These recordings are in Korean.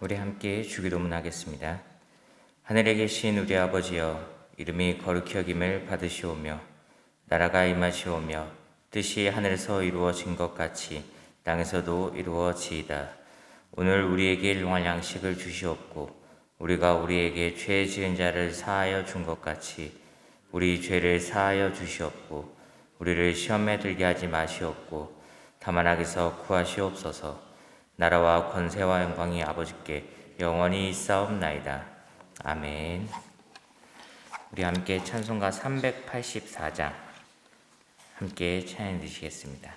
우리 함께 주기도문 하겠습니다. 하늘에 계신 우리 아버지여, 이름이 거룩히 여김을 받으시오며 나라가 임하시오며 뜻이 하늘에서 이루어진 것 같이 땅에서도 이루어지이다. 오늘 우리에게 일용할 양식을 주시옵고 우리가 우리에게 죄 지은 자를 사하여 준 것 같이 우리 죄를 사하여 주시옵고 우리를 시험에 들게 하지 마시옵고 다만 악에서 구하시옵소서. 나라와 권세와 영광이 아버지께 영원히 있사옵나이다. 아멘. 우리 함께 찬송가 384장 함께 찬양해 주시겠습니다.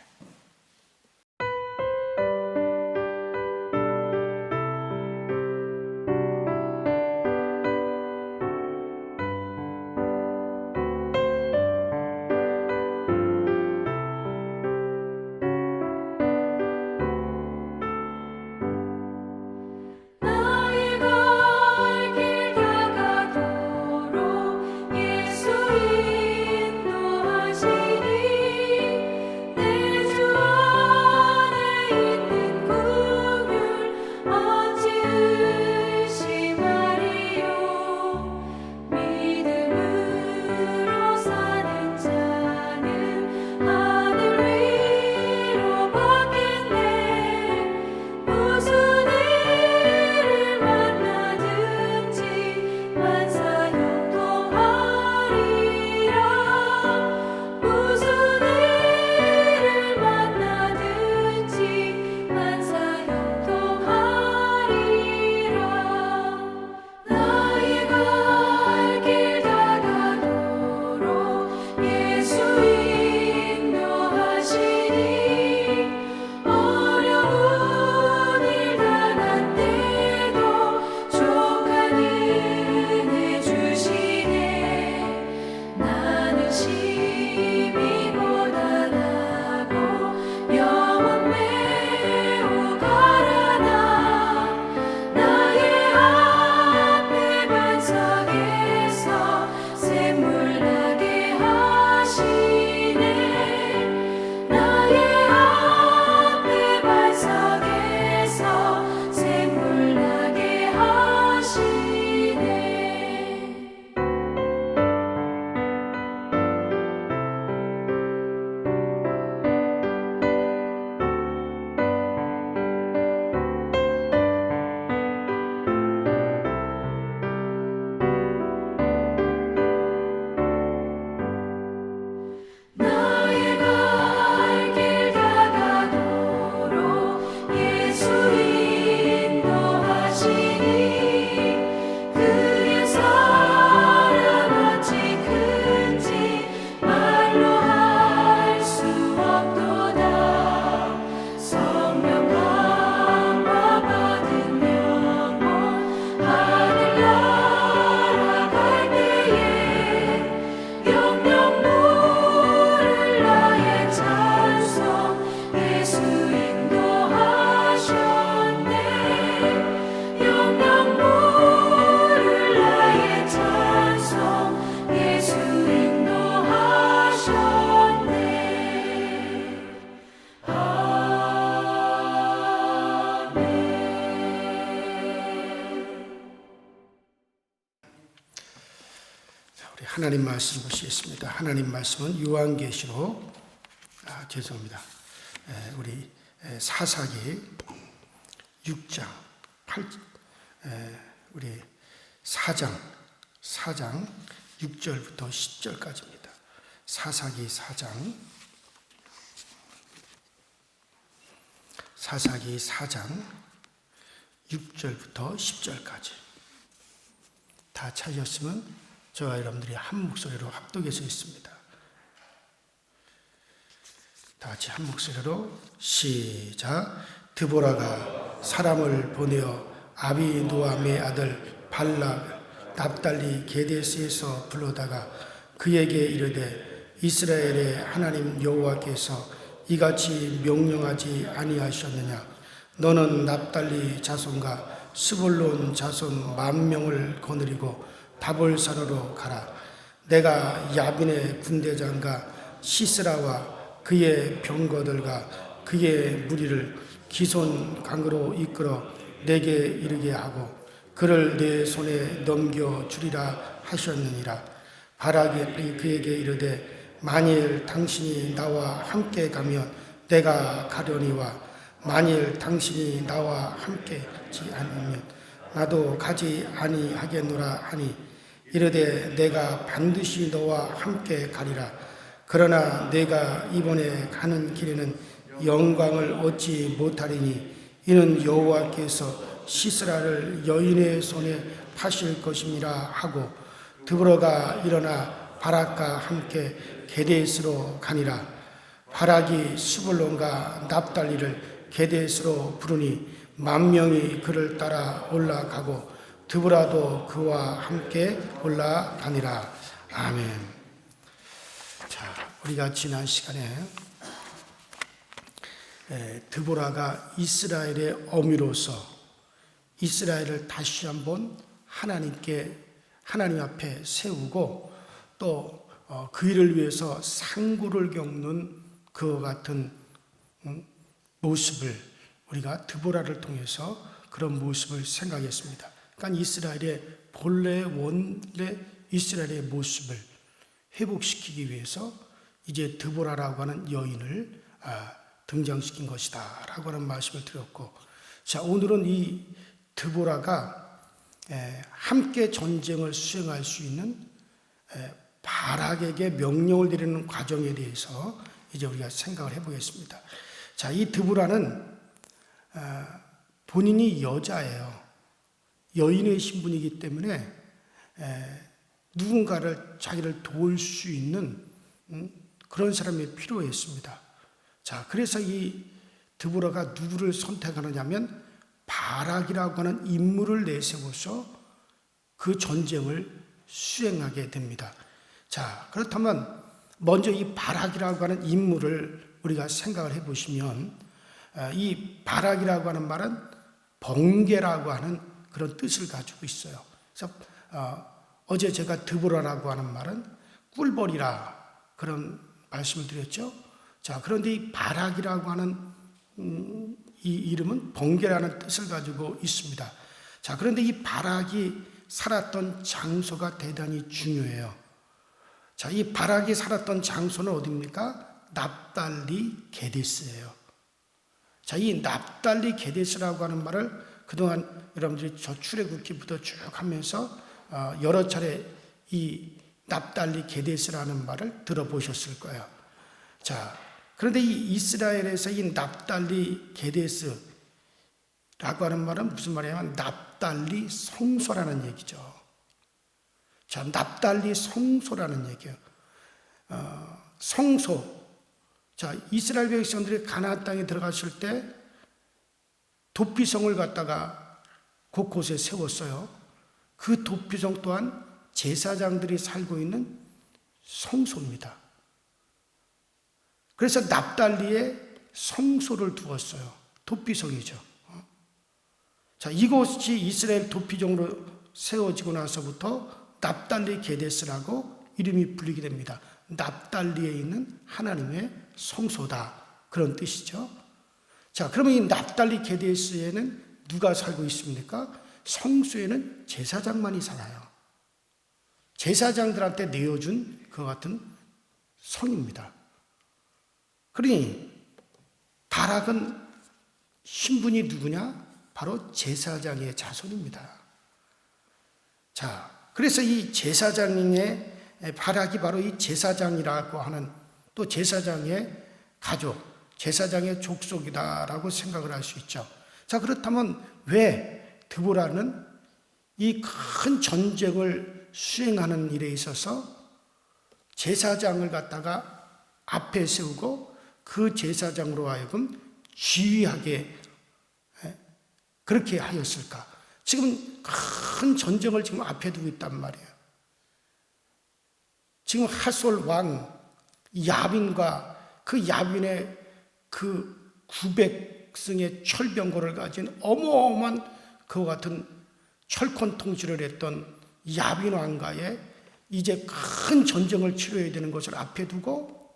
하나님 말씀 보시겠습니다. 하나님 말씀은 요한계시록 죄송합니다. 우리 사사기 6장 8 우리 4장 6절부터 10절까지입니다. 사사기 4장 6절부터 10절까지 다 찾으셨으면 저와 여러분들이 한 목소리로 합독해서 있습니다. 다 같이 한 목소리로 시작. 드보라가 사람을 보내어 아비노함의 아들 발락 납달리 게데스에서 불러다가 그에게 이르되 이스라엘의 하나님 여호와께서 이같이 명령하지 아니하셨느냐. 너는 납달리 자손과 스불론 자손 10,000명을 거느리고 다볼산으로 가라. 내가 야빈의 군대장과 시스라와 그의 병거들과 그의 무리를 기손 강으로 이끌어 내게 이르게 하고 그를 내 손에 넘겨주리라 하셨느니라. 바락이 그에게 이르되 만일 당신이 나와 함께 가면 내가 가려니와 만일 당신이 나와 함께 하지 않으면 나도 가지 아니하겠노라 하니 이르되 내가 반드시 너와 함께 가리라. 그러나 내가 이번에 가는 길에는 영광을 얻지 못하리니 이는 여호와께서 시스라를 여인의 손에 파실 것임이라 하고 드보라가 일어나 바락과 함께 게데스로 가니라. 바락이 스불론과 납달리를 게데스로 부르니 10,000명이 그를 따라 올라가고 드보라도 그와 함께 올라가니라. 아멘. 자, 우리가 지난 시간에 드보라가 이스라엘의 어미로서 이스라엘을 다시 한번 하나님 앞에 세우고 또 그 일을 위해서 상고를 겪는 그와 같은 모습을 우리가 드보라를 통해서 그런 모습을 생각했습니다. 그러니까 이스라엘의 본래 원래 이스라엘의 모습을 회복시키기 위해서 이제 드보라라고 하는 여인을 등장시킨 것이다 라고 하는 말씀을 드렸고, 자, 오늘은 이 드보라가 함께 전쟁을 수행할 수 있는 바락에게 명령을 내리는 과정에 대해서 이제 우리가 생각을 해보겠습니다. 자, 이 드보라는 본인이 여자예요. 여인의 신분이기 때문에 누군가를 자기를 도울 수 있는 그런 사람이 필요했습니다. 자, 그래서 이 드보라가 누구를 선택하느냐면 바락이라고 하는 인물을 내세워서 그 전쟁을 수행하게 됩니다. 자, 그렇다면 먼저 이 바락이라고 하는 인물을 우리가 생각을 해보시면 이 바락이라고 하는 말은 번개라고 하는 그런 뜻을 가지고 있어요. 그래서 어제 제가 드보라라고 하는 말은 꿀벌이라 그런 말씀을 드렸죠. 자, 그런데 이 바락이라고 하는 이 이름은 번개라는 뜻을 가지고 있습니다. 자, 그런데 이 바락이 살았던 장소가 대단히 중요해요. 자, 이 바락이 살았던 장소는 어디입니까? 납달리 게데스예요. 자, 이 납달리 게데스라고 하는 말을 그동안 여러분들이 저 출애굽기부터 쭉 하면서 여러 차례 이 납달리 게데스라는 말을 들어보셨을 거예요. 자, 그런데 이 이스라엘에서 이 납달리 게데스라고 하는 말은 무슨 말이냐면 납달리 성소라는 얘기죠. 자, 납달리 성소라는 얘기예요. 성소. 자, 이스라엘 백성들이 가나안 땅에 들어갔을 때 도피성을 갖다가 곳곳에 세웠어요. 그 도피성 또한 제사장들이 살고 있는 성소입니다. 그래서 납달리에 성소를 두었어요. 도피성이죠. 자, 이곳이 이스라엘 도피성으로 세워지고 나서부터 납달리 게데스라고 이름이 불리게 됩니다. 납달리에 있는 하나님의 성소다, 그런 뜻이죠. 자, 그러면 이 납달리 게데스에는 누가 살고 있습니까? 성소에는 제사장만이 살아요. 제사장들한테 내어준 그와 같은 성입니다. 그러니 바락은 신분이 누구냐? 바로 제사장의 자손입니다. 자, 그래서 이 제사장의 바락이 바로 이 제사장이라고 하는 또 제사장의 가족, 제사장의 족속이다라고 생각을 할 수 있죠. 자, 그렇다면 왜 드보라는 이 큰 전쟁을 수행하는 일에 있어서 제사장을 갖다가 앞에 세우고 그 제사장으로 하여금 지휘하게 그렇게 하였을까? 지금 큰 전쟁을 지금 앞에 두고 있단 말이에요. 지금 하솔 왕 야빈과 그 야빈의 그 900승의 철병거를 가진 어마어마한 그와 같은 철권 통치를 했던 야빈 왕과의 이제 큰 전쟁을 치러야 되는 것을 앞에 두고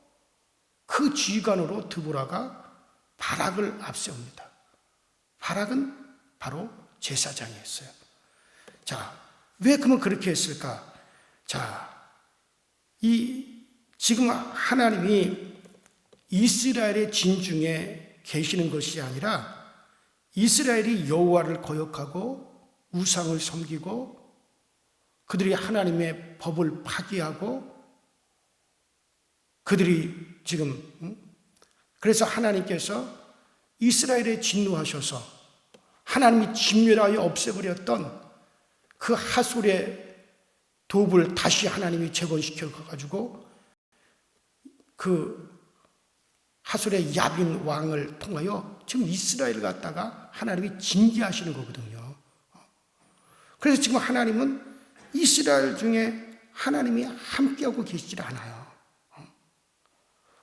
그 지휘관으로 드보라가 바락을 앞세웁니다. 바락은 바로 제사장이었어요. 자, 왜 그러면 그렇게 했을까? 자, 지금 하나님이 이스라엘의 진중에 계시는 것이 아니라 이스라엘이 여호와를 거역하고 우상을 섬기고 그들이 하나님의 법을 파기하고 그들이 지금 그래서 하나님께서 이스라엘에 진노하셔서 하나님이 진멸하여 없애버렸던 그 하솔의 도읍을 다시 하나님이 재건시켜 가지고 그 하솔의 야빈 왕을 통하여 지금 이스라엘을 갖다가 하나님이 징계하시는 거거든요. 그래서 지금 하나님은 이스라엘 중에 하나님이 함께하고 계시질 않아요.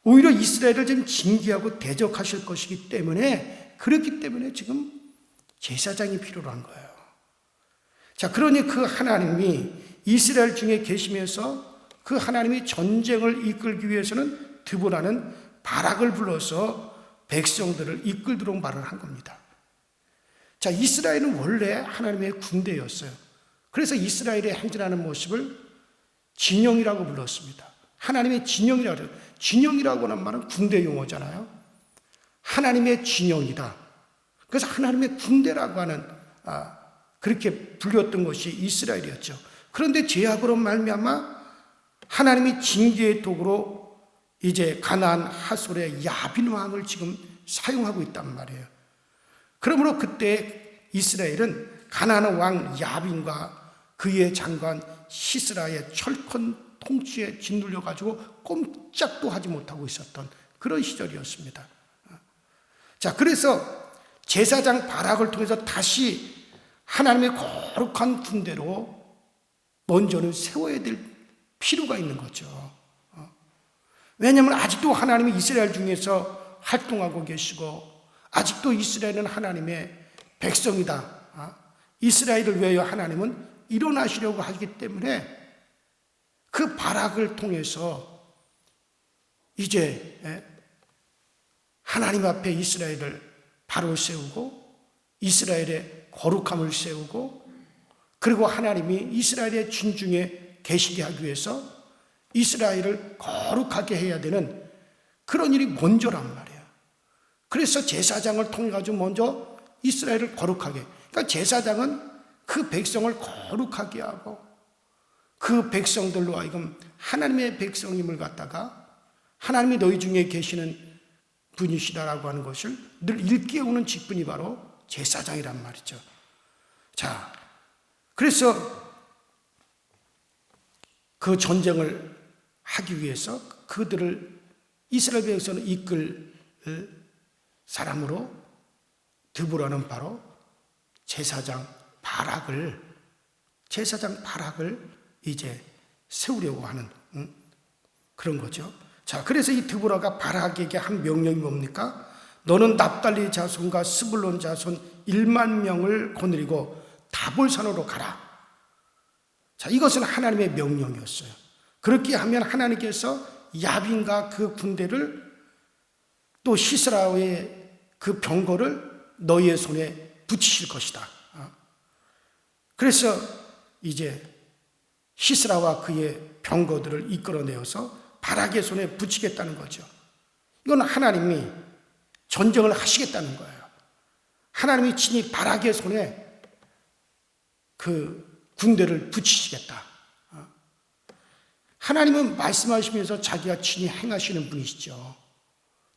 오히려 이스라엘을 지금 징계하고 대적하실 것이기 때문에 그렇기 때문에 지금 제사장이 필요로 한 거예요. 자, 그러니 그 하나님이 이스라엘 중에 계시면서 그 하나님이 전쟁을 이끌기 위해서는 드보라는 바락을 불러서 백성들을 이끌도록 말을 한 겁니다. 자, 이스라엘은 원래 하나님의 군대였어요. 그래서 이스라엘의 행진하는 모습을 진영이라고 불렀습니다. 하나님의 진영이라고 해요. 진영이라고 하는 말은 군대 용어잖아요. 하나님의 진영이다. 그래서 하나님의 군대라고 하는 그렇게 불렸던 것이 이스라엘이었죠. 그런데 죄악으로 말미암아 하나님이 징계의 도구로 이제 가나안 하솔의 야빈 왕을 지금 사용하고 있단 말이에요. 그러므로 그때 이스라엘은 가나안 왕 야빈과 그의 장관 시스라의 철권 통치에 짓눌려 가지고 꼼짝도 하지 못하고 있었던 그런 시절이었습니다. 자, 그래서 제사장 바락을 통해서 다시 하나님의 거룩한 군대로 먼저는 세워야 될 필요가 있는 거죠. 왜냐하면 아직도 하나님이 이스라엘 중에서 활동하고 계시고 아직도 이스라엘은 하나님의 백성이다. 이스라엘을 위하여 하나님은 일어나시려고 하기 때문에 그 바락을 통해서 이제 하나님 앞에 이스라엘을 바로 세우고 이스라엘의 거룩함을 세우고 그리고 하나님이 이스라엘의 진중에 계시게 하기 위해서 이스라엘을 거룩하게 해야 되는 그런 일이 먼저란 말이에요. 그래서 제사장을 통해 가지고 먼저 이스라엘을 거룩하게, 그러니까 제사장은 그 백성을 거룩하게 하고 그 백성들로 하여금 하나님의 백성임을 갖다가 하나님이 너희 중에 계시는 분이시다라고 하는 것을 늘 일깨우는 직분이 바로 제사장이란 말이죠. 자, 그래서 그 전쟁을 하기 위해서 그들을 이스라엘 백성을 이끌 사람으로 드보라는 바로 제사장 바락을 이제 세우려고 하는 그런 거죠. 자, 그래서 이 드보라가 바락에게 한 명령이 뭡니까? 너는 납달리 자손과 스불론 자손 1만 명을 거느리고 다볼산으로 가라. 자, 이것은 하나님의 명령이었어요. 그렇게 하면 하나님께서 야빈과 그 군대를 또 시스라의 그 병거를 너희의 손에 붙이실 것이다. 그래서 이제 시스라와 그의 병거들을 이끌어내어서 바락의 손에 붙이겠다는 거죠. 이건 하나님이 전쟁을 하시겠다는 거예요. 하나님이 친히 바락의 손에 그 군대를 붙이시겠다. 하나님은 말씀하시면서 자기가 친히 행하시는 분이시죠.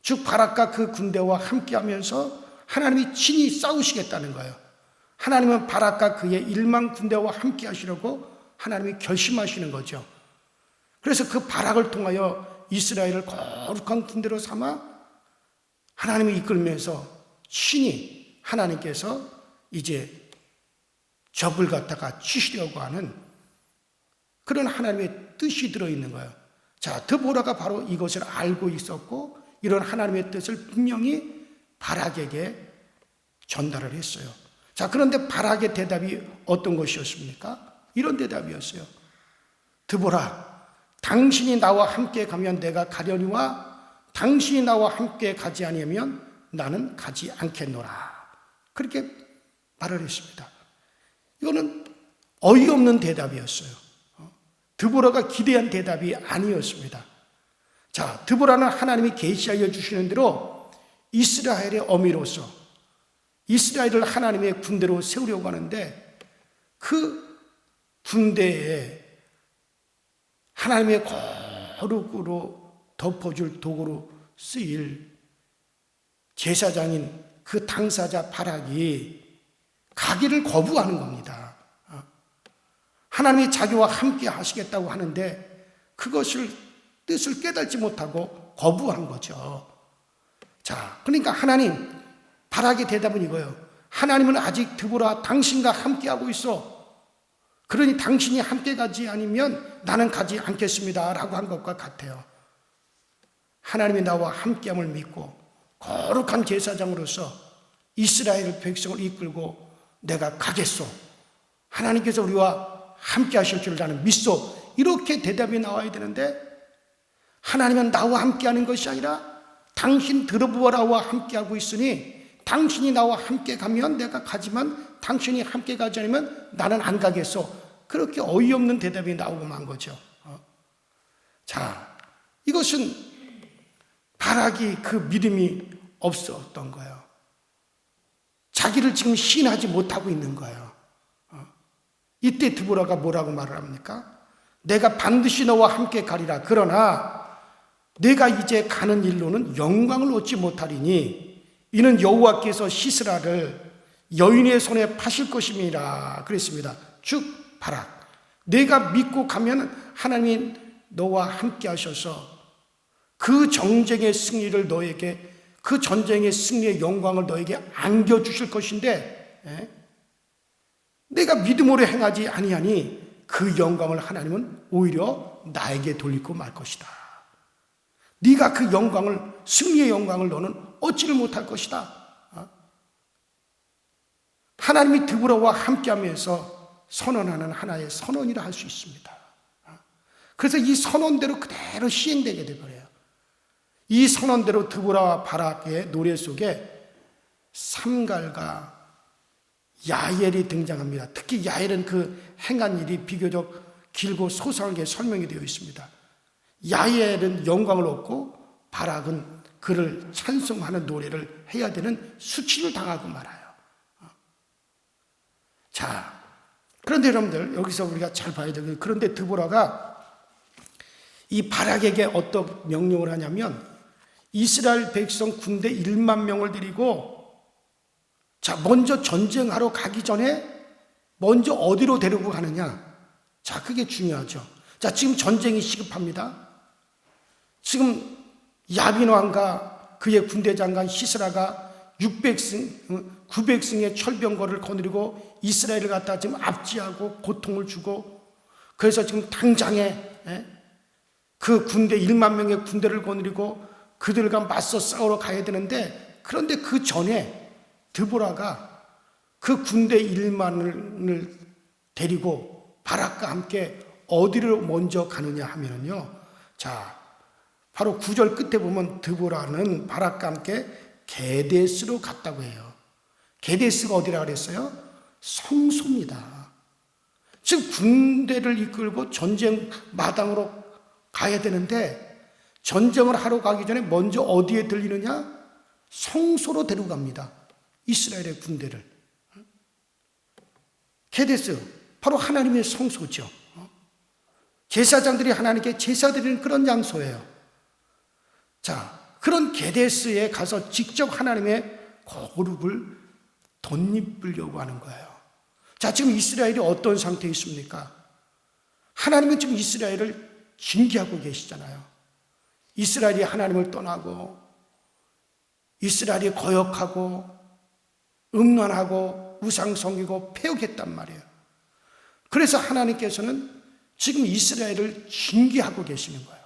즉 바락과 그 군대와 함께하면서 하나님이 친히 싸우시겠다는 거예요. 하나님은 바락과 그의 1만 군대와 함께 하시려고 하나님이 결심하시는 거죠. 그래서 그 바락을 통하여 이스라엘을 거룩한 군대로 삼아 하나님이 이끌면서 친히 하나님께서 이제 적을 갖다가 치시려고 하는 그런 하나님의 뜻이 들어있는 거예요. 자, 드보라가 바로 이것을 알고 있었고 이런 하나님의 뜻을 분명히 바락에게 전달을 했어요. 자, 그런데 바락의 대답이 어떤 것이었습니까? 이런 대답이었어요. 드보라, 당신이 나와 함께 가면 내가 가려니와 당신이 나와 함께 가지 아니하면 나는 가지 않겠노라. 그렇게 말을 했습니다. 이거는 어이없는 대답이었어요. 드보라가 기대한 대답이 아니었습니다. 자, 드보라는 하나님이 계시하여 주시는 대로 이스라엘의 어미로서 이스라엘을 하나님의 군대로 세우려고 하는데 그 군대에 하나님의 거룩으로 덮어줄 도구로 쓰일 제사장인 그 당사자 바락이 가기를 거부하는 겁니다. 하나님이 자기와 함께 하시겠다고 하는데 그것을 뜻을 깨닫지 못하고 거부한 거죠. 자, 그러니까 하나님, 바락의 대답은 이거예요. 하나님은 아직 드보라 당신과 함께하고 있어. 그러니 당신이 함께 가지 않으면 나는 가지 않겠습니다 라고 한 것과 같아요. 하나님이 나와 함께함을 믿고 거룩한 제사장으로서 이스라엘 백성을 이끌고 내가 가겠소. 하나님께서 우리와 함께 하실 줄 나는 믿소. 이렇게 대답이 나와야 되는데 하나님은 나와 함께하는 것이 아니라 당신 드보라와 함께하고 있으니 당신이 나와 함께 가면 내가 가지만 당신이 함께 가지 않으면 나는 안 가겠소. 그렇게 어이없는 대답이 나오고 만 거죠. 자, 이것은 바락이 그 믿음이 없었던 거예요. 자기를 지금 시인하지 못하고 있는 거예요. 이때 드보라가 뭐라고 말을 합니까? 내가 반드시 너와 함께 가리라. 그러나 내가 이제 가는 일로는 영광을 얻지 못하리니 이는 여호와께서 시스라를 여인의 손에 파실 것임이라 그랬습니다. 즉 바락, 내가 믿고 가면 하나님이 너와 함께 하셔서 그 정쟁의 승리를 너에게, 그 전쟁의 승리의 영광을 너에게 안겨주실 것인데 내가 믿음으로 행하지 아니하니 그 영광을 하나님은 오히려 나에게 돌리고 말 것이다. 네가 그 영광을, 승리의 영광을 너는 얻지를 못할 것이다. 하나님이 드보라와 함께하면서 선언하는 하나의 선언이라 할 수 있습니다. 그래서 이 선언대로 그대로 시행되게 되버려요. 이 선언대로 드보라와 바락의 노래 속에 삼갈과 야엘이 등장합니다. 특히 야엘은 그 행한 일이 비교적 길고 소상하게 설명이 되어 있습니다. 야엘은 영광을 얻고 바락은 그를 찬송하는 노래를 해야 되는 수치를 당하고 말아요. 자, 그런데 여러분들 여기서 우리가 잘 봐야 되고요. 그런데 드보라가 이 바락에게 어떤 명령을 하냐면 이스라엘 백성 군대 1만 명을 데리고 자, 먼저 전쟁하러 가기 전에 먼저 어디로 데리고 가느냐? 자, 그게 중요하죠. 자, 지금 전쟁이 시급합니다. 지금 야빈 왕과 그의 군대 장관 시스라가 600승, 900승의 철병거를 거느리고 이스라엘을 갖다 지금 압제하고 고통을 주고 그래서 지금 당장에 그 군대 1만 명의 군대를 거느리고 그들과 맞서 싸우러 가야 되는데 그런데 그 전에 드보라가 그 군대 1만을 데리고 바락과 함께 어디를 먼저 가느냐 하면요. 자, 바로 9절 끝에 보면 드보라는 바락과 함께 게데스로 갔다고 해요. 게데스가 어디라 그랬어요? 성소입니다. 즉 군대를 이끌고 전쟁 마당으로 가야 되는데 전쟁을 하러 가기 전에 먼저 어디에 들리느냐? 성소로 데려갑니다. 이스라엘의 군대를. 게데스, 바로 하나님의 성소죠. 제사장들이 하나님께 제사 드리는 그런 장소예요. 자, 그런 게데스에 가서 직접 하나님의 거룩을 덧입으려고 하는 거예요. 자, 지금 이스라엘이 어떤 상태에 있습니까? 하나님은 지금 이스라엘을 징계하고 계시잖아요. 이스라엘이 하나님을 떠나고 이스라엘이 거역하고 음란하고 우상 섬기고 패역했단 말이에요. 그래서 하나님께서는 지금 이스라엘을 징계하고 계시는 거예요.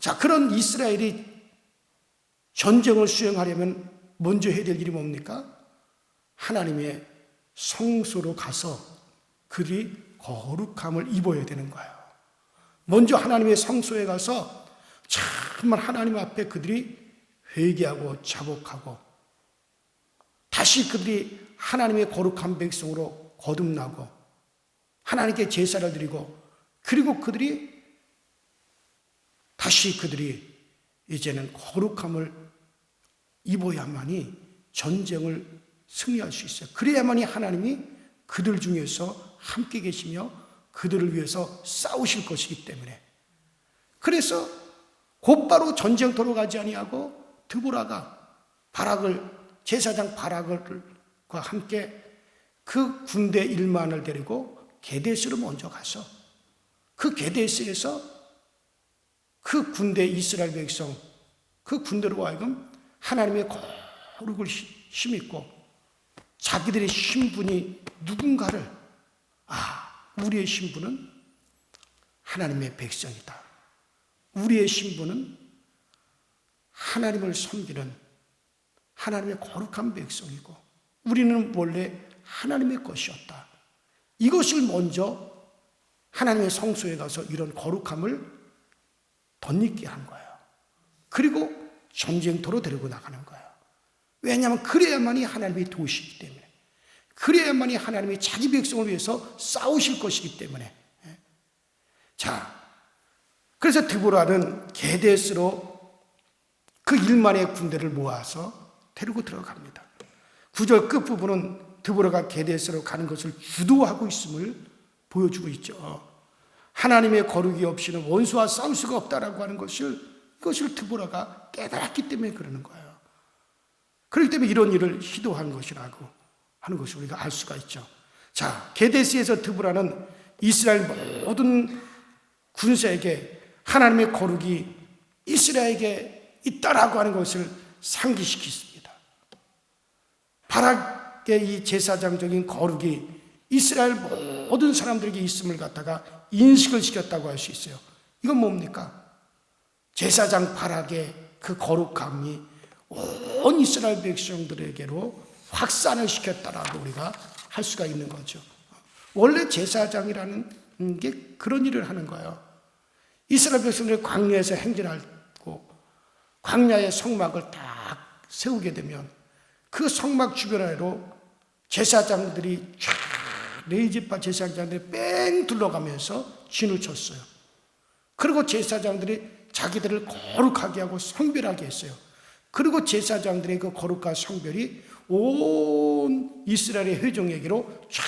자, 그런 이스라엘이 전쟁을 수행하려면 먼저 해야 될 일이 뭡니까? 하나님의 성소로 가서 그들이 거룩함을 입어야 되는 거예요. 먼저 하나님의 성소에 가서 정말 하나님 앞에 그들이 회개하고 자복하고 다시 그들이 하나님의 거룩한 백성으로 거듭나고 하나님께 제사를 드리고, 그리고 그들이 이제는 거룩함을 입어야만이 전쟁을 승리할 수 있어요. 그래야만이 하나님이 그들 중에서 함께 계시며 그들을 위해서 싸우실 것이기 때문에. 그래서 곧바로 전쟁터로 가지 아니하고 드보라가 제사장 바락과 함께 그 군대 1만을 데리고 게데스로 먼저 가서 그 게데스에서 그 군대 이스라엘 백성, 그 군대로 하여금 하나님의 거룩을 힘입고 자기들의 신분이 누군가를, 우리의 신분은 하나님의 백성이다. 우리의 신분은 하나님을 섬기는 하나님의 거룩한 백성이고 우리는 원래 하나님의 것이었다. 이것을 먼저 하나님의 성소에 가서 이런 거룩함을 덧입게 한 거예요. 그리고 전쟁터로 데리고 나가는 거예요. 왜냐하면 그래야만이 하나님의 도시이기 때문에, 그래야만이 하나님이 자기 백성을 위해서 싸우실 것이기 때문에. 자, 그래서 드보라는 게데스로 그 1만의 군대를 모아서 데리고 들어갑니다. 9절 끝부분은 드보라가 게데스로 가는 것을 주도하고 있음을 보여주고 있죠. 하나님의 거룩이 없이는 원수와 싸울 수가 없다라고 하는 이것을 드보라가 깨달았기 때문에 그러는 거예요. 그렇기 때문에 이런 일을 시도한 것이라고 하는 것을 우리가 알 수가 있죠. 자, 게데스에서 드보라는 이스라엘 모든 군사에게 하나님의 거룩이 이스라엘에게 있다라고 하는 것을 상기시켰습니다. 바락의 이 제사장적인 거룩이 이스라엘 모든 사람들에게 있음을 갖다가 인식을 시켰다고 할 수 있어요. 이건 뭡니까? 제사장 바락의 그 거룩함이 온 이스라엘 백성들에게로 확산을 시켰다라고 우리가 할 수가 있는 거죠. 원래 제사장이라는 게 그런 일을 하는 거예요. 이스라엘 백성들이 광야에서 행진하고 광야의 성막을 딱 세우게 되면 그 성막 주변으로 제사장들이 쫙 레위지파 제사장들이 뺑 둘러가면서 진을 쳤어요. 그리고 제사장들이 자기들을 거룩하게 하고 성별하게 했어요. 그리고 제사장들의 그 거룩과 성별이 온 이스라엘의 회중에게로 쫙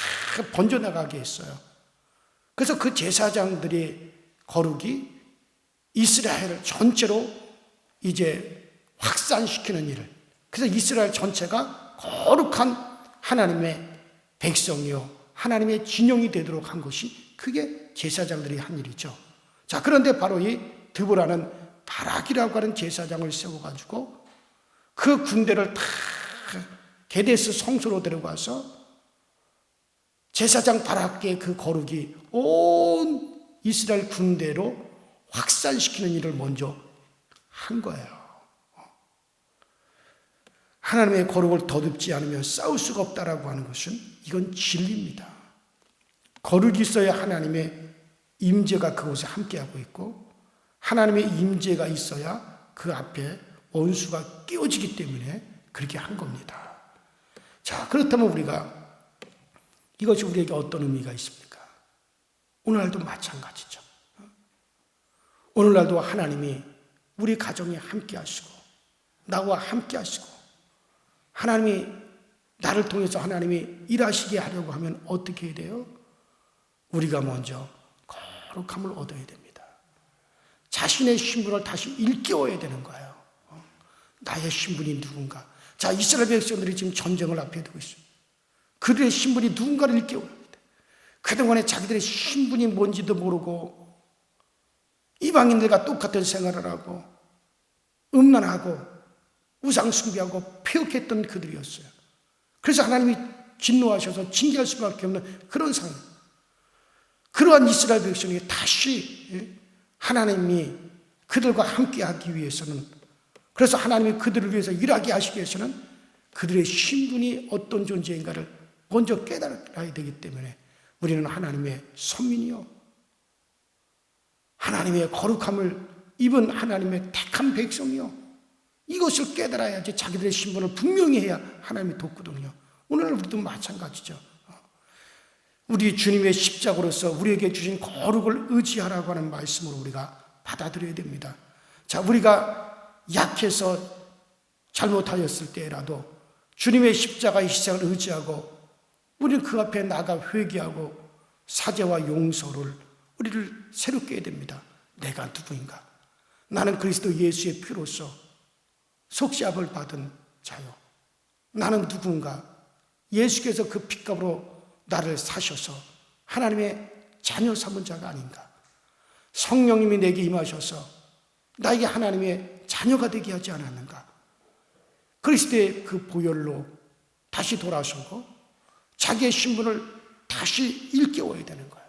번져나가게 했어요. 그래서 그 제사장들의 거룩이 이스라엘 전체로 이제 확산시키는 일을, 그래서 이스라엘 전체가 거룩한 하나님의 백성이요 하나님의 진영이 되도록 한 것이 그게 제사장들이 한 일이죠. 자, 그런데 바로 이 드보라는 바락이라고 하는 제사장을 세워가지고 그 군대를 다 게데스 성소로 데려가서 제사장 바락의 그 거룩이 온 이스라엘 군대로 확산시키는 일을 먼저 한 거예요. 하나님의 거룩을 덧입지 않으면 싸울 수가 없다라고 하는 것은 이건 진리입니다. 거룩이 있어야 하나님의 임재가 그곳에 함께하고 있고 하나님의 임재가 있어야 그 앞에 원수가 끼워지기 때문에 그렇게 한 겁니다. 자, 그렇다면 이것이 우리에게 어떤 의미가 있습니까? 오늘날도 마찬가지죠. 오늘날도 하나님이 우리 가정에 함께 하시고 나와 함께 하시고 하나님이 나를 통해서 하나님이 일하시게 하려고 하면 어떻게 해야 돼요? 우리가 먼저 거룩함을 얻어야 됩니다. 자신의 신분을 다시 일깨워야 되는 거예요. 나의 신분이 누군가. 자, 이스라엘 백성들이 지금 전쟁을 앞에 두고 있습니다. 그들의 신분이 누군가를 일깨워야 합니다. 그동안에 자기들의 신분이 뭔지도 모르고 이방인들과 똑같은 생활을 하고 음란하고 우상 숭배하고 폐역했던 그들이었어요. 그래서 하나님이 진노하셔서 징계할 수밖에 없는 그런 상황. 그러한 이스라엘 백성이 다시 하나님이 그들과 함께하기 위해서는, 그래서 하나님이 그들을 위해서 일하게 하시기 위해서는 그들의 신분이 어떤 존재인가를 먼저 깨달아야 되기 때문에 우리는 하나님의 선민이요 하나님의 거룩함을 입은 하나님의 택한 백성이요 이것을 깨달아야지 자기들의 신분을 분명히 해야 하나님이 돕거든요. 오늘 우리도 마찬가지죠. 우리 주님의 십자가로서 우리에게 주신 거룩을 의지하라고 하는 말씀으로 우리가 받아들여야 됩니다. 자, 우리가 약해서 잘못하였을 때라도 주님의 십자가의 희생을 의지하고 우리는 그 앞에 나가 회개하고 사죄와 용서를 우리를 새롭게 해야 됩니다. 내가 누구인가? 나는 그리스도 예수의 피로써 속죄함을 받은 자요. 나는 누군가? 예수께서 그 핏값으로 나를 사셔서 하나님의 자녀 삼은 자가 아닌가? 성령님이 내게 임하셔서 나에게 하나님의 자녀가 되게 하지 않았는가? 그리스도의 그 보혈로 다시 돌아서고 자기의 신분을 다시 일깨워야 되는 거예요.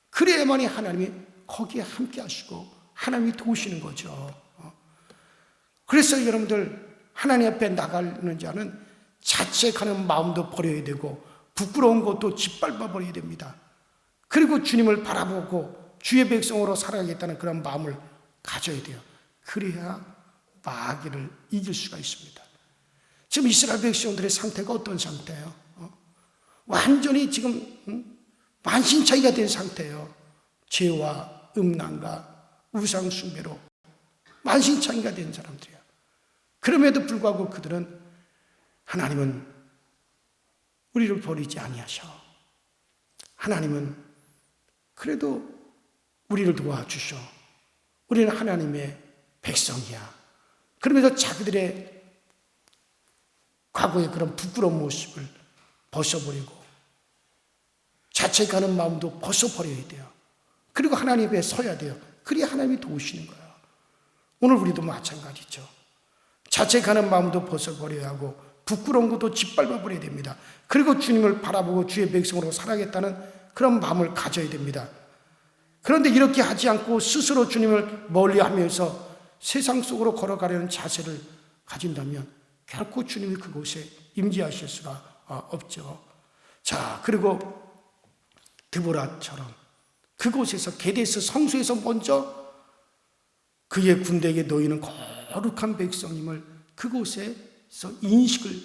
그래야만이 하나님이 거기에 함께 하시고 하나님이 도우시는 거죠. 그래서 여러분들 하나님 앞에 나가는 자는 자책하는 마음도 버려야 되고 부끄러운 것도 짓밟아 버려야 됩니다. 그리고 주님을 바라보고 주의 백성으로 살아야겠다는 그런 마음을 가져야 돼요. 그래야 마귀를 이길 수가 있습니다. 지금 이스라엘 백성들의 상태가 어떤 상태예요? 완전히 지금 만신창이가 된 상태예요. 죄와 음란과 우상 숭배로 만신창이가 된 사람들이에요. 그럼에도 불구하고 그들은 하나님은 우리를 버리지 아니하셔. 하나님은 그래도 우리를 도와주셔. 우리는 하나님의 백성이야. 그러면서 자기들의 과거의 그런 부끄러운 모습을 벗어버리고 자책하는 마음도 벗어버려야 돼요. 그리고 하나님 앞에 서야 돼요. 그래야 하나님이 도우시는 거예요. 오늘 우리도 마찬가지죠. 자책하는 마음도 벗어버려야 하고 부끄러운 것도 짓밟아 버려야 됩니다. 그리고 주님을 바라보고 주의 백성으로 살아야겠다는 그런 마음을 가져야 됩니다. 그런데 이렇게 하지 않고 스스로 주님을 멀리하면서 세상 속으로 걸어가려는 자세를 가진다면 결코 주님이 그곳에 임재하실 수가 없죠. 자, 그리고 드보라처럼 그곳에서 게데스 성소에서 먼저 그의 군대에게 너희는 거룩한 백성임을 그곳에서 인식을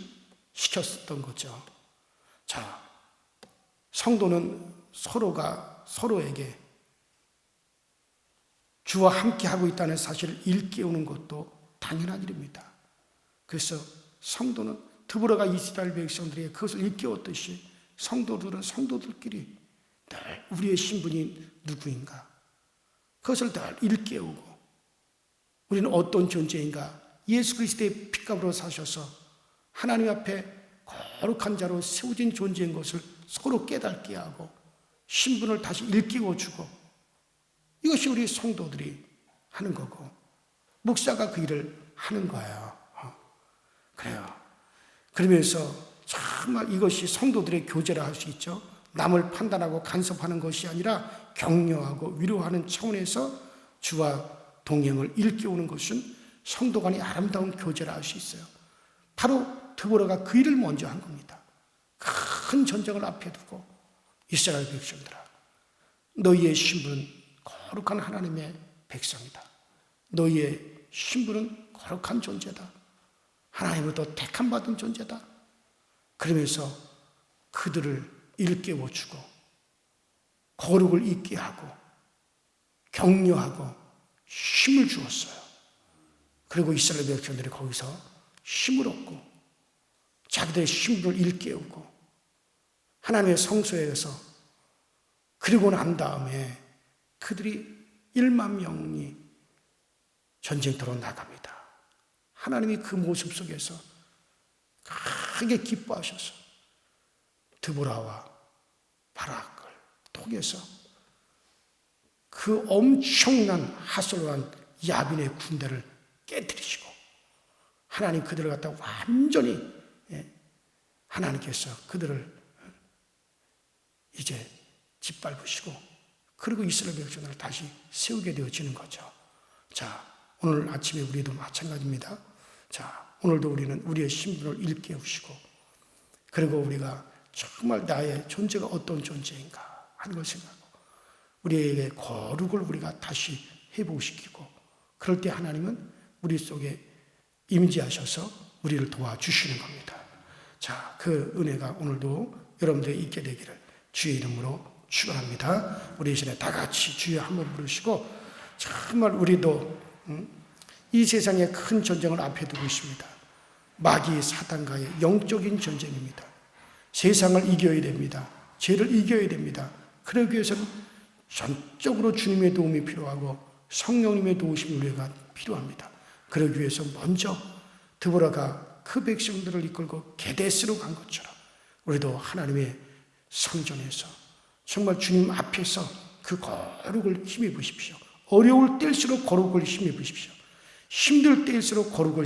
시켰었던 거죠. 자, 성도는 서로가 서로에게 주와 함께 하고 있다는 사실을 일깨우는 것도 당연한 일입니다. 그래서 성도는 드보라가 이스라엘 백성들에게 그것을 일깨웠듯이 성도들은 성도들끼리 늘 우리의 신분이 누구인가 그것을 늘 일깨우고 우리는 어떤 존재인가 예수 그리스도의 핏값으로 사셔서 하나님 앞에 거룩한 자로 세워진 존재인 것을 서로 깨닫게 하고 신분을 다시 일깨워주고 이것이 우리 성도들이 하는 거고 목사가 그 일을 하는 거예요. 그래요. 그러면서 정말 이것이 성도들의 교제라 할 수 있죠. 남을 판단하고 간섭하는 것이 아니라 격려하고 위로하는 차원에서 주와 동행을 일깨우는 것은 성도 간의 아름다운 교제라 할 수 있어요. 바로 드보라가 그 일을 먼저 한 겁니다. 큰 전쟁을 앞에 두고 이스라엘 백성들아 너희의 신분은 거룩한 하나님의 백성이다. 너희의 신분은 거룩한 존재다. 하나님으로부터 택함받은 존재다. 그러면서 그들을 일깨워주고 거룩을 잊게 하고 격려하고 힘을 주었어요. 그리고 이스라엘 백성들이 거기서 힘을 얻고 자기들의 신분을 일깨우고 하나님의 성소에서 그리고 난 다음에 그들이 1만 명이 전쟁터로 나갑니다. 하나님이 그 모습 속에서 크게 기뻐하셔서 드보라와 바락을 통해서 그 엄청난 하솔란 야빈의 군대를 깨뜨리시고 하나님 그들을 갖다 완전히 하나님께서 그들을 이제 짓밟으시고 그리고 이스라엘 백성을 다시 세우게 되어지는 거죠. 자, 오늘 아침에 우리도 마찬가지입니다. 자, 오늘도 우리는 우리의 신분을 일깨우시고 그리고 우리가 정말 나의 존재가 어떤 존재인가 하는 걸 생각하고 우리에게 거룩을 우리가 다시 회복시키고 그럴 때 하나님은 우리 속에 임재하셔서 우리를 도와주시는 겁니다. 자, 그 은혜가 오늘도 여러분들이 있게 되기를 주의 이름으로 축원합니다. 우리 이 시간에 다 같이 주여 한번 부르시고, 정말 우리도 이 세상에 큰 전쟁을 앞에 두고 있습니다. 마귀 사단과의 영적인 전쟁입니다. 세상을 이겨야 됩니다. 죄를 이겨야 됩니다. 그러기 위해서는 전적으로 주님의 도움이 필요하고 성령님의 도우심이 우리가 필요합니다. 그러기 위해서 먼저 드보라가 그 백성들을 이끌고 게데스로 간 것처럼 우리도 하나님의 성전에서 정말 주님 앞에서 그 거룩을 힘입으십시오. 어려울 때일수록 거룩을 힘입으십시오. 힘들 때일수록 거룩을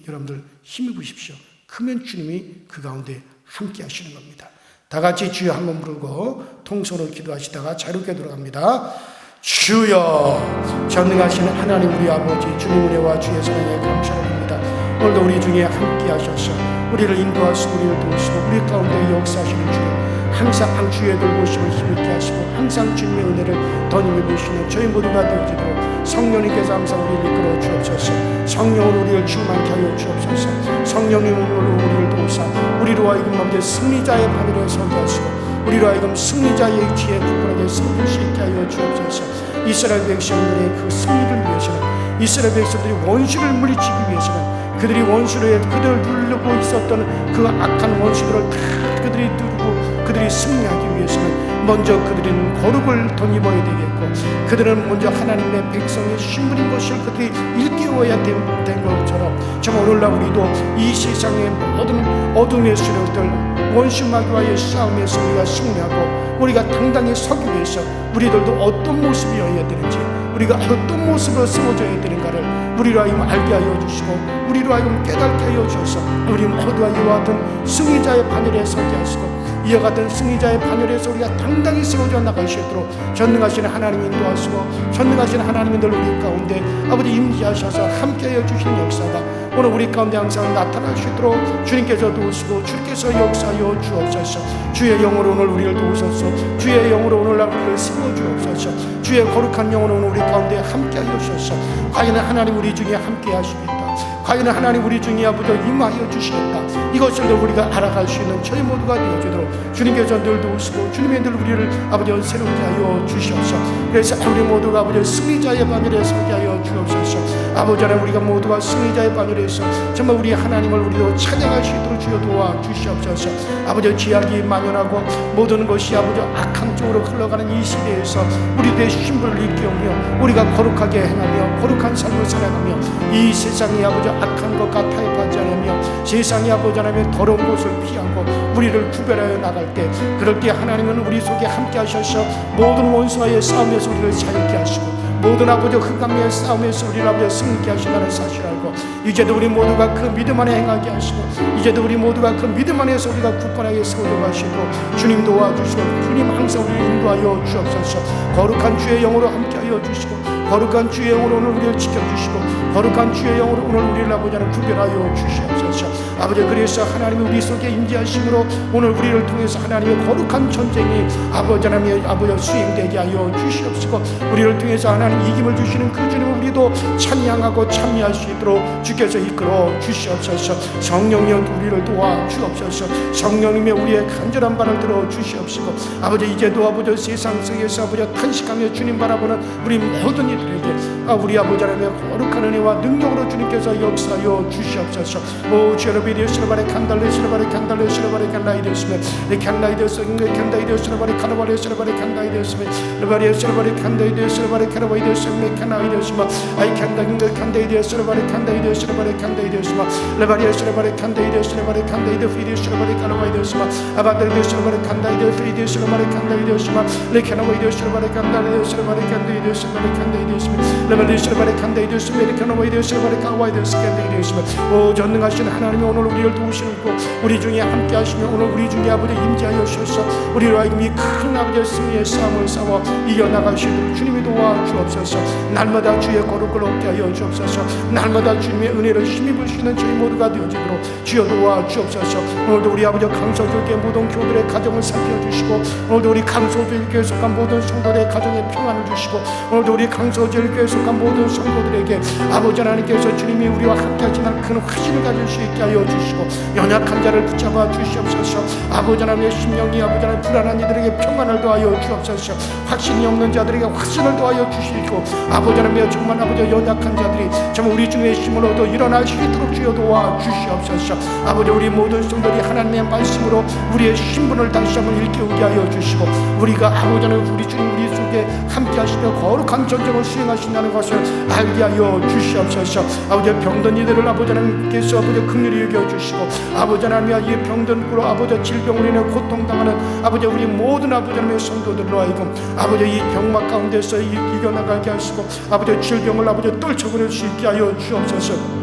여러분들 힘입으십시오. 그러면 주님이 그 가운데 함께 하시는 겁니다. 다 같이 주여 한번 부르고 통성으로 기도하시다가 자유롭게 돌아갑니다. 주여, 전능하신 하나님 우리 아버지, 주님 은혜와 주의 사랑에 감사드립니다. 오늘도 우리 중에 함께 하셔서 우리를 인도하시고 우리를 도우시고 우리 가운데 역사하시는 주님, 항상 주의 돌보심을 힘있게 하시고 항상 주님의 은혜를 덧입어 보시는 저희 모두가 되어지도록 성령님께서 항상 우리를 이끌어 주옵소서. 성령으로 우리를 충만케 하여 주옵소서. 성령님으로 우리를 도우사 우리로 하여금 아버지 승리자의 바늘에 서게 하시고 우리로 하여금 승리자의 뒤에 굳건하게 서길 수 있게 하여 주옵소서. 이스라엘 백성들의 그 승리를 위해서는, 이스라엘 백성들이 원수를 물리치기 위해서는, 그들이 원수를 그들을 누르고 있었던 그 악한 원수들을 다 그들이 누르고 그들이 승리하기 위해서는 먼저 그들은 거룩을 덧입어야 되겠고, 그들은 먼저 하나님의 백성의 신분인 것을 그들이 일깨워야 된 것처럼 정말 오늘날 우리도 이 세상의 모든 어둠의 세력들 원수 마귀와의 싸움에서 우리가 승리하고 우리가 당당히 서기 위해서 우리들도 어떤 모습이어야 되는지, 우리가 어떤 모습으로 세워져야 되는가를 우리로 하여금 알게 하여 주시고 우리로 하여금 깨닫게 하여 주셔서 우리 모두가 이와 같은 승리자의 반열에 서게 하시고 이와 같은 승리자의 반열에서 우리가 당당히 세워져 나갈 수 있도록 전능하신 하나님 인도하시고 전능하신 하나님이 늘 우리 가운데 아버지 임재하셔서 함께하여 주시는 역사가 오늘 우리 가운데 항상 나타날 수 있도록 주님께서 도우시고 주께서 역사하여 주옵소서. 주의 영으로 오늘 우리를 도우소서. 주의 영으로 오늘날 우리를 세워 주옵소서. 주의 거룩한 영으로 오늘 우리 가운데 함께하여 주셔서 과연 하나님 우리 중에 함께하시겠다, 과연 하나님 우리 중에 아버지 임하여 주시겠다, 이것을 우리가 알아갈 수 있는 저희 모두가 되어주도록 주님께서 늘 도우시고 주님의 늘 우리를 아버지 새롭게 하여 주시옵소서. 그래서 우리 모두가 아버지 승리자의 바늘에 서게 하여 주옵소서. 아버지 하나님 우리가 모두가 승리자의 바늘에서 정말 우리 하나님을 우리로 찬양할 수 있도록 주여 도와 주시옵소서. 아버지 죄악이 만연하고 모든 것이 아버지 악한 쪽으로 흘러가는 이 시대에서 우리들의 신분을 일깨우며 우리가 거룩하게 행하며 거룩한 삶을 살아가며 이 세상의 아버지 악한 것과 타협하지 않으며 세상의 아버지 하나님의 더러운 것을 피하고 우리를 구별하여 나갈 때, 그럴 때 하나님은 우리 속에 함께 하셔서 모든 원수와의 싸움에서 우리를 자유케 하시고 모든 아버지 흑암의 싸움에서 우리를 아버지 승리케 하신다는 사실을 알고 이제도 우리 모두가 그 믿음 안에 행하게 하시고 이제도 우리 모두가 그 믿음 안에서 우리가 굳건하게 세워져 가시고 주님 도와주시고 주님 항상 우리를 인도하여 주옵소서. 거룩한 주의 영으로 함께하여 주시고 거룩한 주의 영으로 오늘 우리를 지켜주시고 거룩한 주의 영으로 오늘 우리를 아버지 하나님 구별하여 주시옵소서. 아버지 그래서 하나님이 우리 속에 임재하심으로 오늘 우리를 통해서 하나님의 거룩한 전쟁이 아버지 하나님의 아버지 수행되게 하여 주시옵시고 우리를 통해서 하나님 이김을 주시는 그 주님을 우리도 찬양하고 참여할 수 있도록 주께서 이끌어 주시옵소서. 성령이여 우리를 도와 주옵소서. 성령님의 우리의 간절한 바를 들어 주시옵시고 아버지 이제도 아버지 세상 속에서 아버지 탄식하며 주님 바라보는 우리 모든 이들에게 우리 아버지 하나님의 거룩한 은혜와 능력으로 주님께서 역사하여 주시옵소서. 오 주여러분 이르시라바레 칸달레시라바레 칸달레시라바레 칸다이데스메 칸다이데스 칸다이데스라바레 카나바레시라바레 칸다이데스메 레바레시라바레 칸다이데스라바레 카나바이데스메 칸다이데스마 아이 칸다이데스라바레 칸다이데스라바레 칸다이데스마 레바레시라바레 칸다이데스라바레 칸다이데스라바레 카나바이데스마 아바데스라바레 칸다이데스라바레 칸다이데스마 레카나바이데스라바레 칸다이데스라바레 칸다이데스마레 칸다이데스메 레바레시라바레 칸다이데스메 레카나바이데스라바레 카와이데스 칸다이데스마 오 전능하신 하나님의 오늘 오늘 우리를 도우시는 고 우리 중에 함께 하시며 오늘 우리 중에 아버지 임재하여 주셔서 우리로 하여금 이 큰 아버지 승리의 싸움을 싸워 이겨나가시도록 주님이 도와주옵소서. 날마다 주의 거룩을 얻게 하여 주옵소서. 날마다 주님의 은혜를 힘입을 수 있는 저희 모두가 되어지도록 주여 도와주옵소서. 오늘도 우리 아버지 강서교회 모든 교들의 가정을 살펴주시고 오늘도 우리 강서교회에 속한 모든 성도들의 가정에 평안을 주시고 오늘도 우리 강서교회에 속한 모든 성도들에게 아버지 하나님께서 주님이 우리와 함께 하시는 큰 확신을 가질 수 있게 하여 주시고 연약한 자를 붙잡아 주시옵소서. 아버지 하나님의 심령이 아버지 하나님 불안한 이들에게 평안을 더하여 주옵소서. 확신이 없는 자들에게 확신을 더하여 주시고 아버지 하나님의 정말 아버지 연약한 자들이 정말 우리 중에 힘을 얻어 일어날 수 있도록 주여 도와 주시옵소서. 아버지 우리 모든 성도들이 하나님의 말씀으로 우리의 신분을 다시 한번 일깨우게 하여 주시고 우리가 아버지 하나님 우리 주님 우리 속에 함께 하시며 거룩한 전쟁을 수행하신다는 것을 알게 하여 주시옵소서. 아버지 병든 이들을 아버지 하나님께서 아버지 긍휼히 여겨주시고 아버지 하나님 이 병든으로 아버지 질병으로 인해 고통당하는 아버지 우리 모든 아버지 하나님의 성도들로 하여금 아버지 이 병막 가운데서 이겨나가게 하시고 아버지 질병을 아버지 떨쳐버릴 수 있게 하여 주옵소서.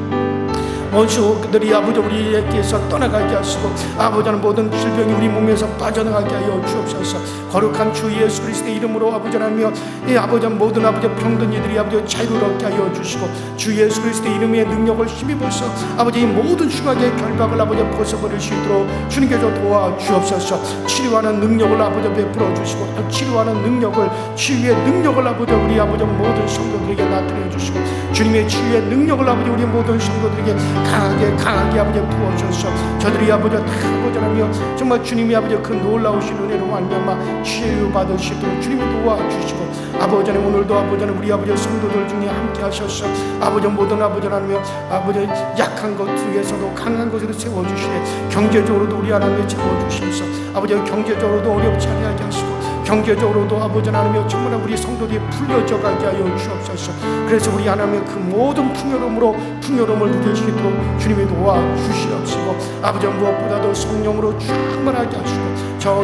원수들이 아버지 우리에게서 떠나가게 하시고 아버지는 모든 질병이 우리 몸에서 빠져나가게 하여 주옵소서. 거룩한 주 예수 그리스도의 이름으로 아버지 하나며 이 아버지 모든 아버지 병든 이들이 아버지 자유를 얻게 하여 주시고 주 예수 그리스도의 이름의 능력을 힘입어서 아버지 이 모든 흉악의 결박을 아버지 벗어버릴 수 있도록 주님께서 도와주옵소서. 치료하는 능력을 아버지 베풀어 주시고 또 치료하는 능력을 치유의 능력을 아버지 우리 아버지 모든 성도들에게 나타내 주시고 주님의 치유의 능력을 아버지 우리 모든 성도들에게 강하게 아버지 부어주셔서 저들이 아버지 다 아버지라며 정말 주님이 아버지 그 놀라우신 은혜로 말미암아 치유 받으시도록 주님이 도와주시고 아버지는 오늘도 아버지는 우리 아버지 성도들 중에 함께 하셔서 아버지 모든 아버지라며 아버지 약한 것 중에서도 강한 것으로 세워주시네. 경제적으로도 우리 하나님을 채워주셔서 아버지 경제적으로도 어렵지 않게 하시고 경제적으로도 아버지 하나님의 정말 우리 성도들이 풀려져 가게 하여 주옵소서. 그래서 우리 하나님의 그 모든 풍요로움을 누릴 수 있도록 주님이 도와주시옵시고 아버지 무엇보다도 성령으로 충만하게 하시고 저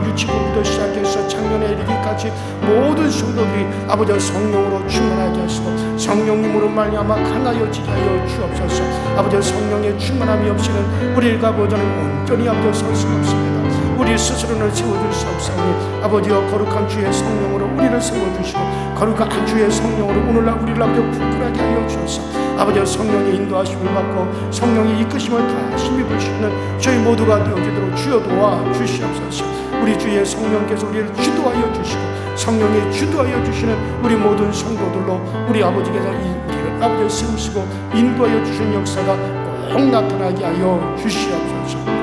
유치부부터 시작해서 작년에 이르기까지 모든 성도들이 아버지 성령으로 충만하게 하시고 성령님으로 말미암아 강하여지게 하여 주옵소서. 아버지 성령의 충만함이 없이는 우리가 아버지는 온전히 아버지 설 수가 없습니다. 우리 스스로는 세워줄 수 없사오니 아버지여 거룩한 주의 성령으로 우리를 세워주시고 거룩한 주의 성령으로 오늘날 우리를 아버지 굳건하게 하여 주옵소서. 아버지여 성령의 인도하심을 받고 성령의 이끄심을 다 힘입을 수 있는 저희 모두가 되어지도록 주여 도와주시옵소서. 우리 주의 성령께서 우리를 주도하여 주시고 성령이 주도하여 주시는 우리 모든 성도들로 우리 아버지께서 우리를 아버지 세우시고 인도하여 주시는 역사가 꼭 나타나게 하여 주시옵소서.